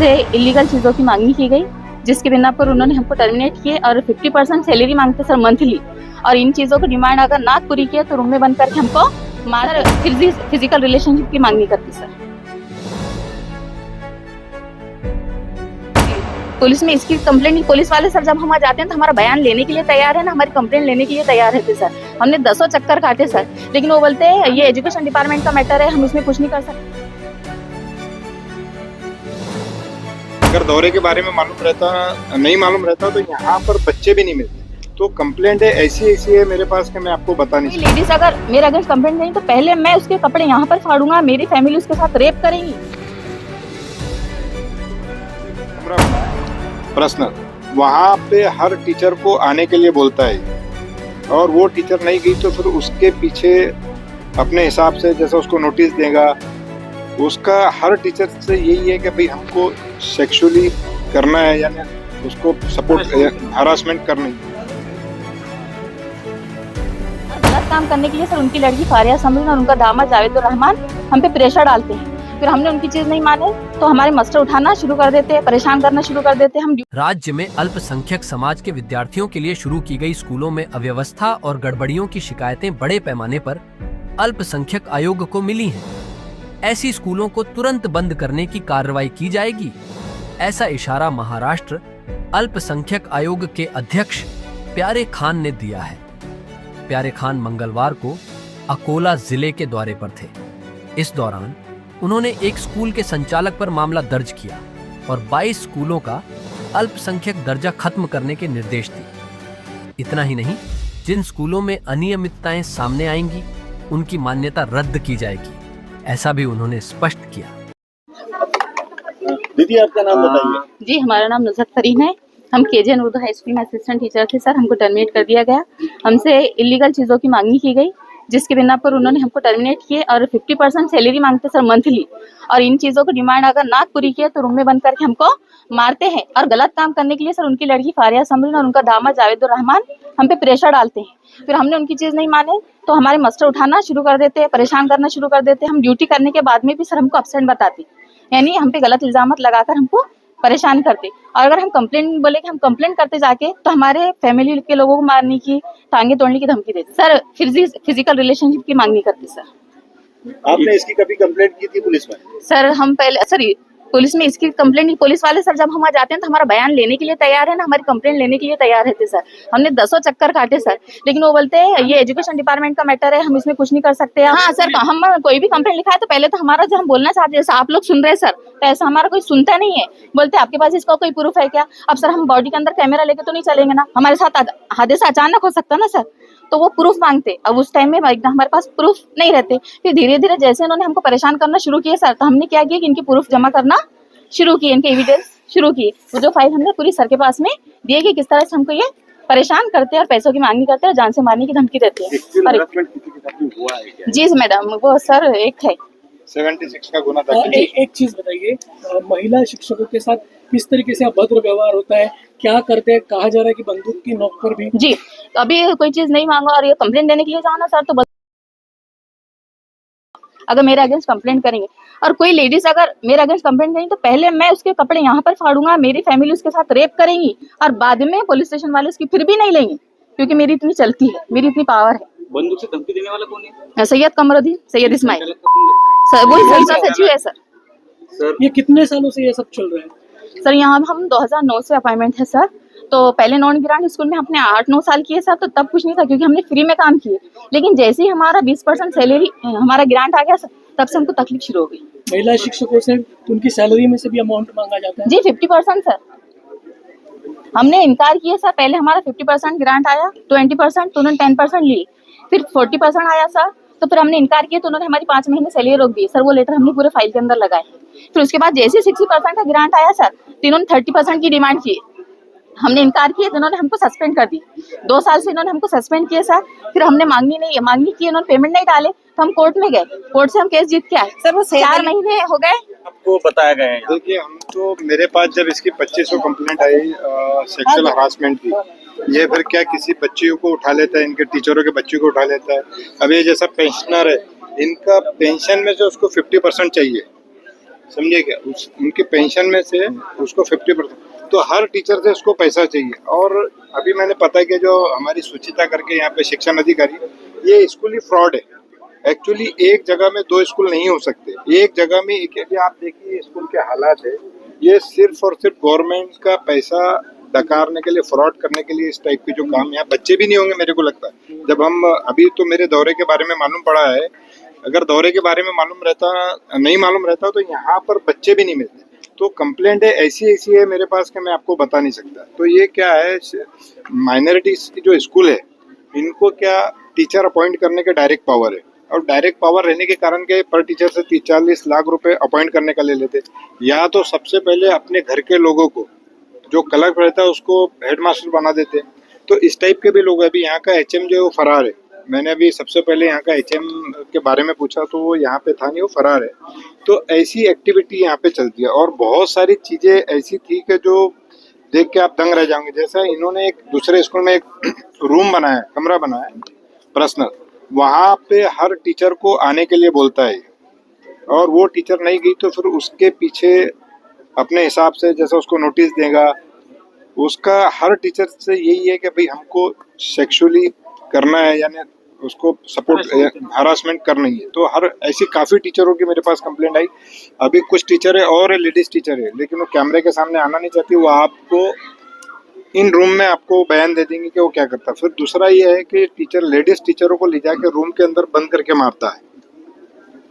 हमसे इलीगल चीज़ों की मांगनी की गई, जिसके बिना पर उन्होंने हमको टर्मिनेट किए और 50% सैलरी मांगते सर मंथली। और इन चीज़ों को डिमांड अगर ना पूरी किए तो रूम में बंद करके हमको मार फिजिकल रिलेशनशिप की मांगनी करती सर। पुलिस में इसकी कंप्लेंट, पुलिस वाले सर जब हम वहाँ जाते हैं तो हमारा बयान लेने के लिए तैयार है ना, हमारी कंप्लेंट लेने के लिए तैयार रहते सर। हमने 10 चक्कर काटे सर, लेकिन वो बोलते हैं ये एजुकेशन डिपार्टमेंट का मैटर है, हम इसमें कुछ नहीं कर सकते। अगर दौरे के बारे में नहीं मालूम रहता तो यहाँ पर बच्चे भी नहीं मिलते। तो कंप्लेंट है ऐसी है मेरे पास कि मैं आपको बता नहीं सकता। लेडीज अगर मेरे अगेंस्ट कंप्लेंट नहीं तो पहले मैं उसके कपड़े यहाँ पर फाड़ूंगा, मेरी फैमिली उसके साथ रेप करेगी। पर्सनल वहाँ पे हर टीचर को आने के लिए बोलता है, और वो टीचर नहीं गई तो फिर उसके पीछे अपने हिसाब से जैसा उसको नोटिस देगा। उसका हर टीचर से यही है कि भाई हमको सेक्सुअली करना है, यानी उसको सपोर्ट हरासमेंट करनी है। गलत काम करने के लिए सर उनकी लड़की फारिया समरीन और उनका दामाद जावेदुर रहमान हम पे प्रेशर डालते हैं। फिर हमने उनकी चीज नहीं माने तो हमारे मसले उठाना शुरू कर देते हैं, परेशान करना शुरू कर देते हैं। हम राज्य में अल्पसंख्यक समाज के विद्यार्थियों के लिए शुरू की गई स्कूलों में अव्यवस्था और गड़बड़ियों की शिकायतें बड़े पैमाने पर अल्पसंख्यक आयोग को मिली हैं। ऐसी स्कूलों को तुरंत बंद करने की कार्रवाई की जाएगी, ऐसा इशारा महाराष्ट्र अल्पसंख्यक आयोग के अध्यक्ष प्यारे खान ने दिया है। प्यारे खान मंगलवार को अकोला जिले के दौरे पर थे। इस दौरान उन्होंने एक स्कूल के संचालक पर मामला दर्ज किया और 22 स्कूलों का अल्पसंख्यक दर्जा खत्म करने के निर्देश दिए। इतना ही नहीं, जिन स्कूलों में अनियमितताएं सामने आएंगी उनकी मान्यता रद्द की जाएगी, ऐसा भी उन्होंने स्पष्ट किया। दीदी आपका नाम बताइए। जी, हमारा नाम नुसरत फरीन है। हम केजीएन उर्दू हाई स्कूल में असिस्टेंट टीचर थे सर। हमको टर्मिनेट कर दिया गया। हमसे इलीगल चीज़ों की मांगनी की गई, जिसके बिना पर उन्होंने हमको टर्मिनेट किए और 50% सैलरी मांगते सर मंथली। और इन चीज़ों को डिमांड अगर ना पूरी किए तो रूम में बंद करके हमको मारते हैं। और गलत काम करने के लिए सर उनकी लड़की फारिया समरीन और उनका दामाद जावेदुर रहमान हम पे प्रेशर डालते हैं। फिर हमने उनकी चीज़ नहीं माने तो हमारे मसले उठाना शुरू कर देते हैं, परेशान करना शुरू कर देते हैं। हम ड्यूटी करने के बाद में भी सर हमको एब्सेंट बताते, यानी हम पे गलत इल्जामत लगाकर हमको परेशान करते। और अगर हम कंप्लेंट बोले कि हम कंप्लेंट करते जाके तो हमारे फैमिली के लोगों को मारने की, टांगे तोड़ने की धमकी देते सर। फिजिकल रिलेशनशिप की मांगनी करते सर। आपने इसकी कभी कंप्लेंट की थी पुलिस में? सर हम पहले सर पुलिस में इसकी कंप्लेंट, पुलिस वाले सर जब हम वहाँ जाते हैं तो हमारा बयान लेने के लिए तैयार है ना, हमारी कंप्लेंट लेने के लिए तैयार रहते सर। हमने 10 चक्कर काटे सर, लेकिन वो बोलते हैं ये एजुकेशन डिपार्टमेंट का मैटर है, हम इसमें कुछ नहीं कर सकते। हाँ सर, हम कोई भी कंप्लेंट लिखा है तो पहले तो हमारा जो हम बोलना चाहते हैं, जैसे आप लोग सुन रहे हैं सर, तो ऐसा हमारा कोई सुनता नहीं है। बोलते आपके पास इसका कोई प्रूफ है क्या? अब सर हम बॉडी के अंदर कैमरा लेके तो नहीं चलेंगे ना, हमारे साथ हादसा अचानक हो सकता ना सर, तो वो प्रूफ मांगते। अब उस टाइम में हमारे पास प्रूफ नहीं रहते। फिर धीरे धीरे जैसे इन्होंने हमको परेशान करना शुरू किया सर, तो हमने क्या किया कि इनकी प्रूफ जमा करना शुरू किए, इनके एविडेंस शुरू किए। वो जो फाइल हमने पूरी सर के पास में दिए कि किस तरह से हमको ये परेशान करते हैं और पैसों की मांगनी करते हैं और जान से मारने की धमकी देते हैं। जी मैडम, वो सर एक है 76 का गुना था। एक चीज बताइए, महिला शिक्षकों के साथ किस तरीके से अभद्र व्यवहार होता है, क्या करते हैं? कहा जा रहा है कि बंदूक की नोक पर भी। जी, अभी कोई चीज नहीं मांगा और ये कंप्लेंट देने के लिए जाना सर, तो अगर मेरे अगेंस्ट कंप्लेंट करेंगे और कोई लेडीज अगर मेरे अगेंस्ट कंप्लेंट करेंगी तो पहले मैं उसके कपड़े यहाँ पर फाड़ूंगा, मेरी फैमिली उसके साथ रेप करेंगी और बाद में पुलिस स्टेशन वाले उसकी फिर भी नहीं लेंगे, क्योंकि मेरी इतनी चलती है, मेरी इतनी पावर है। बंदूक से धमकी देने वाला कौन है? सैयद कमरुद्दीन, सैयद इस्माइल सर, वही संसद सचिव है सर। ये कितने सालों से ये सब चल रहा है सर? यहाँ हम 2009 से अपॉइंटमेंट है सर। तो पहले नॉन ग्रांट स्कूल में हमने 8-9 साल किए सर, तो तब कुछ नहीं था क्योंकि हमने फ्री में काम किए। लेकिन जैसे ही हमारा 20% सैलरी हमारा ग्रांट आ गया सर, तब से हमको तकलीफ शुरू हो गई। महिला शिक्षकों से उनकी सैलरी में से भी अमाउंट मांगा जाता है? जी 50% सर। हमने इनकार किया सर, पहले हमारा 50% ग्रांट आया, 20% तो उन्होंने 10% ली, फिर 40% आया सर, तो फिर हमने इनकार किया तो उन्होंने हमारी 5 महीने सैलरी रोक दी सर। वो लेटर हमने पूरे फाइल के अंदर लगाए। फिर उसके बाद जैसे 60% का ग्रांट आया सर, तो इन्होंने 30% की डिमांड की। हमने इनकार किया तो इन्होंने हमको सस्पेंड कर दी। 2 साल से इन्होंने हमको सस्पेंड किया सर। फिर हमने मांगनी की, इन्होंने पेमेंट नहीं डाले तो हम कोर्ट में गए, कोर्ट से हम केस जीत के आए सर। वो 4 महीने हो गए आपको बताया गया है? देखिए, हम तो मेरे पास जब इसकी 2500 कंप्लेंट आई सेक्सुअल हरासमेंट की, ये फिर क्या किसी बच्चियों को उठा लेता है, इनके टीचरों के बच्चों को उठा लेता है। अब ये जैसा पेंशनर है, इनका पेंशन में जो उसको 50% चाहिए, समझे क्या, उस उनके पेंशन में से उसको 50%, तो हर टीचर से उसको पैसा चाहिए। और अभी मैंने पता कि जो हमारी सुचिता करके यहाँ पे शिक्षण अधिकारी, ये स्कूल ही फ्रॉड है। एक्चुअली एक जगह में दो स्कूल नहीं हो सकते, एक जगह में एक। अभी आप देखिए स्कूल के हालात है, ये सिर्फ और सिर्फ गवर्नमेंट का पैसा डकारने के लिए, फ्रॉड करने के लिए इस टाइप के जो काम, यहाँ बच्चे भी नहीं होंगे मेरे को लगता है। जब हम अभी तो मेरे दौरे के बारे में मालूम पड़ा है, अगर दौरे के बारे में नहीं मालूम रहता तो यहाँ पर बच्चे भी नहीं मिलते। तो कंप्लेंट है ऐसी ऐसी है मेरे पास कि मैं आपको बता नहीं सकता। तो ये क्या है, माइनॉरिटीज की जो स्कूल है, इनको क्या टीचर अपॉइंट करने के डायरेक्ट पावर है, और डायरेक्ट पावर रहने के कारण के पर टीचर से 30-40 लाख रुपए अपॉइंट करने का ले लेते। या तो सबसे पहले अपने घर के लोगों को, जो क्लर्क रहता है उसको हेडमास्टर बना देते। तो इस टाइप के भी लोग, अभी यहाँ का एचएम जो है वो फरार है। मैंने अभी सबसे पहले यहाँ का एचएम के बारे में पूछा तो वो यहाँ पे था नहीं, वो फरार है। तो ऐसी एक्टिविटी यहाँ पे चलती है, और बहुत सारी चीजें ऐसी थी कि जो देख के आप दंग रह जाओगे। जैसा इन्होंने एक दूसरे स्कूल में एक रूम बनाया, कमरा बनाया पर्सनल, वहाँ पे हर टीचर को आने के लिए बोलता है, और वो टीचर नहीं गई तो फिर उसके पीछे अपने हिसाब से जैसा उसको नोटिस देगा। उसका हर टीचर से यही है कि भाई हमको सेक्सुअली करना है, यानी उसको सपोर्ट हरासमेंट करनी है। तो हर ऐसी काफ़ी टीचरों की मेरे पास कंप्लेंट आई। अभी कुछ टीचर है और लेडीज टीचर है, लेकिन वो कैमरे के सामने आना नहीं चाहती। वो आपको इन रूम में आपको बयान दे देंगे कि वो क्या करता है। फिर दूसरा ये है कि टीचर लेडीज टीचरों को ले जाके रूम के अंदर बंद करके मारता है।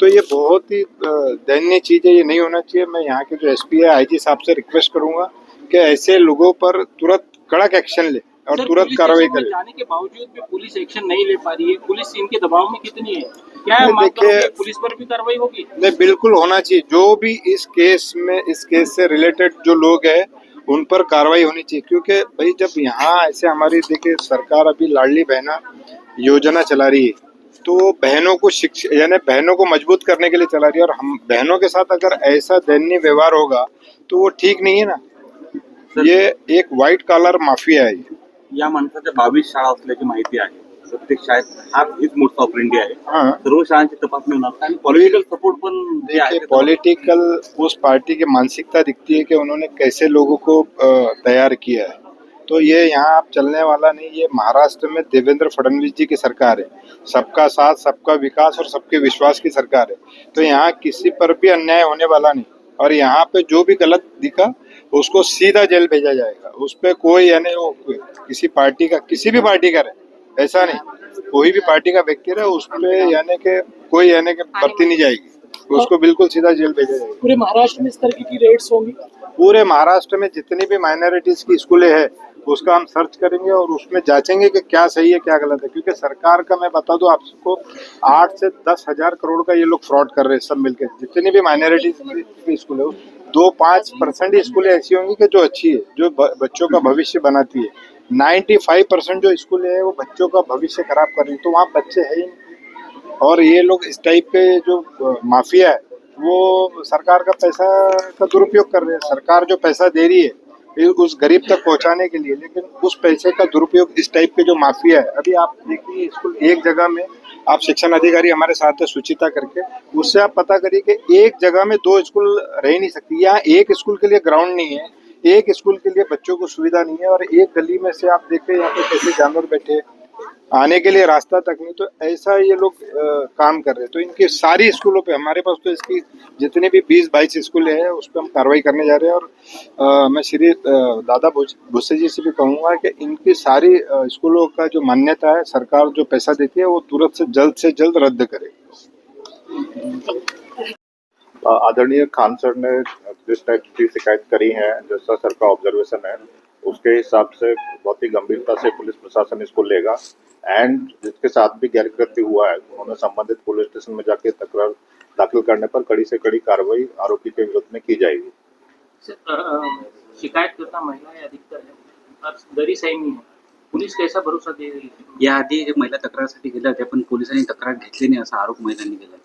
तो ये बहुत ही दयनीय चीज़ है, ये नहीं होना चाहिए। मैं यहाँ के जो एसपी है, आईजी साहब से रिक्वेस्ट करूंगा कि ऐसे लोगों पर तुरंत कड़क एक्शन ले और तुरंत कार्रवाई करे। जाने के बावजूद भी पुलिस एक्शन नहीं ले पा रही है, पुलिस इनके दबाव में कितनी है, क्या नहीं, मांग देखिए, करोगे, पुलिस पर भी कार्रवाई होगी? नहीं, बिल्कुल होना चाहिए। जो भी इस केस से रिलेटेड जो लोग हैं उन पर कार्रवाई होनी चाहिए। क्योंकि भाई जब यहाँ ऐसे हमारी देखिए सरकार अभी लाडली बहना योजना चला रही है, तो बहनों को शिक्षा, यानी बहनों को मजबूत करने के लिए चला रही है, और हम बहनों के साथ अगर ऐसा दयनीय व्यवहार होगा तो वो ठीक नहीं है ना। ये एक व्हाइट कॉलर माफिया है। या माणसाच्या 22 शाळा असल्याची माहिती आहे. प्रत्येक शाळेत हीच मोड ऑफ इंडिया आहे. हाँ, सर्व शाळांची तपासणी होणार आणि पॉलिटिकल सपोर्ट पण जे आहे देखिए पॉलिटिकल उस पार्टी की मानसिकता दिखती है कि उन्होंने कैसे लोगों को तैयार किया है। तो ये यहाँ आप चलने वाला नहीं। ये महाराष्ट्र में देवेंद्र फडणवीस जी की सरकार है, सबका साथ, सबका विकास और सबके विश्वास की सरकार है। तो यहाँ किसी पर भी अन्याय होने वाला नहीं, और यहाँ पे जो भी गलत दिखा उसको सीधा जेल भेजा जाएगा। उस पर कोई यानी वो किसी पार्टी का, किसी भी पार्टी का रहे, ऐसा नहीं, कोई भी पार्टी का व्यक्ति रहे उस पे यानी के कोई यानी के बरती नहीं जाएगी, उसको बिल्कुल सीधा जेल भेजा जाएगा। पूरे महाराष्ट्र में इस तरह की रेड्स होंगी? पूरे महाराष्ट्र में जितनी भी माइनॉरिटीज की स्कूलें हैं उसका हम सर्च करेंगे और उसमें जांचेंगे कि क्या सही है क्या गलत है। क्योंकि सरकार का मैं बता दूं आपको 8 से 10 हजार करोड़ का ये लोग फ्रॉड कर रहे हैं सब मिलकर। जितनी भी माइनॉरिटीज की स्कूल है 2-5% ही स्कूलें ऐसी होंगी कि जो अच्छी है, जो बच्चों का भविष्य बनाती है। 95% जो स्कूलें है वो बच्चों का भविष्य खराब कर रही है, तो वहाँ बच्चे है ही नहीं। और ये लोग इस टाइप के जो माफिया है वो सरकार का पैसा का दुरुपयोग कर रहे हैं। सरकार जो पैसा दे रही है उस गरीब तक पहुंचाने के लिए, लेकिन उस पैसे का दुरुपयोग इस टाइप के जो माफिया है। अभी आप देखिए स्कूल एक जगह में, आप शिक्षण अधिकारी हमारे साथ है सुचिता करके, उससे आप पता करिए कि एक जगह में 2 स्कूल रह ही नहीं सकती। यहाँ एक स्कूल के लिए ग्राउंड नहीं है, एक स्कूल के लिए बच्चों को सुविधा नहीं है, और एक गली में से आप देखते हैं यहाँ पे कैसे जानवर बैठे, आने के लिए रास्ता तक नहीं। तो ऐसा ये लोग काम कर रहे हैं। तो इनकी सारी स्कूलों पे हमारे पास तो इसकी जितनी भी 20-22 स्कूलें हैं उस पर हम कार्रवाई करने जा रहे हैं। और मैं श्री दादा भुस्से जी से भी कहूँगा कि इनकी सारी स्कूलों का जो मान्यता है, सरकार जो पैसा देती है वो तुरंत से जल्द रद्द करे। आदरणीय खान सर ने जिस टाइप की शिकायत करी है, जैसा सर का ऑब्जर्वेशन है, उसके हिसाब से बहुत ही गंभीरता से पुलिस प्रशासन इसको लेगा। एंड जिसके साथ भी गैरकृत्य हुआ है उन्होंने संबंधित पुलिस स्टेशन में जाके तकरार दाखिल करने पर कड़ी से कड़ी कार्रवाई आरोपी के विरुद्ध में की जाएगी। शिकायत करता महिला अधिकतर है, आज दरी सैन्य है, पोलीस कैसा भरोसा दे रही है? याआधी जे महिला तक्रारसाठी गेल्या होत्या पण पोलिसांनी तक्रार घेतली नाही असा आरोप महिलांनी केला।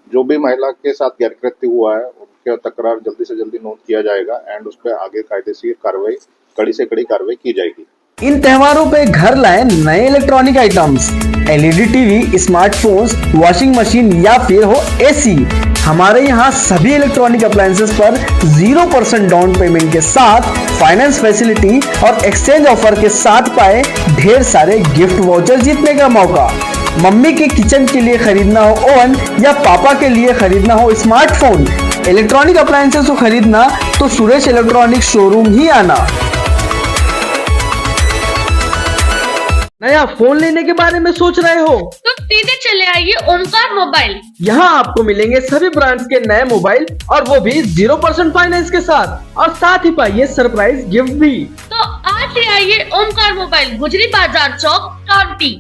जो भी महिला के साथ गैरकृत्य हुआ है उनका तकरार जल्दी से जल्दी नोट किया जाएगा एंड उस पर आगे कायदेशीर कार्रवाई, कड़ी से कड़ी कार्रवाई की जाएगी। इन त्योहारों पे घर लाए नए electronic items, LED TV, smartphones, washing machine या फिर हो एसी। हमारे यहाँ सभी इलेक्ट्रॉनिक अप्लायंसेस पर 0% डाउन पेमेंट के साथ फाइनेंस फैसिलिटी और एक्सचेंज ऑफर के साथ पाए ढेर सारे गिफ्ट वाउचर जीतने का मौका। मम्मी के किचन के लिए खरीदना हो ओवन या पापा के लिए खरीदना हो स्मार्टफोन, इलेक्ट्रॉनिक अप्लायंसेस को खरीदना तो सुरेश इलेक्ट्रॉनिक शोरूम ही आना। नया फोन लेने के बारे में सोच रहे हो तो सीधे चले आइए ओमकार मोबाइल। यहाँ आपको मिलेंगे सभी ब्रांड्स के नए मोबाइल और वो भी 0% फाइनेंस के साथ, और साथ ही पाइए सरप्राइज गिफ्ट भी। तो आज ही आइए ओमकार मोबाइल, गुजरी बाजार चौक, कांटी।